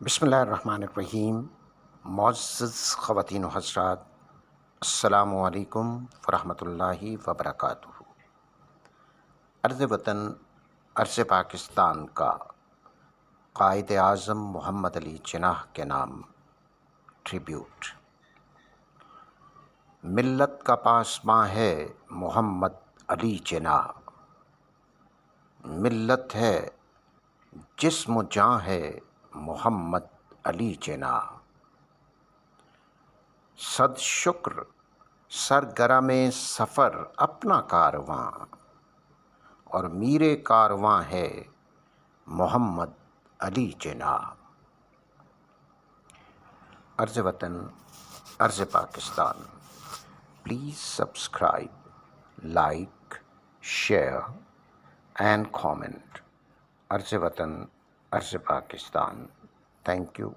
بسم اللہ الرحمن الرحیم۔ معزز خواتین و حضرات، السلام علیکم ورحمۃ اللہ وبرکاتہ۔ ارض وطن، ارض پاکستان کا قائد اعظم محمد علی جناح کے نام ٹریبیوٹ۔ ملت کا پاسباں ہے محمد علی جناح، ملت ہے جسم و جاں ہے محمد علی جناح۔ صد شکر سرگرم سفر اپنا کارواں، اور میر کارواں ہے محمد علی جناح۔ ارض وطن، ارض Pakistan, please subscribe, like, share and comment. ارض وطن، ارض پاکستان، تھینک یو۔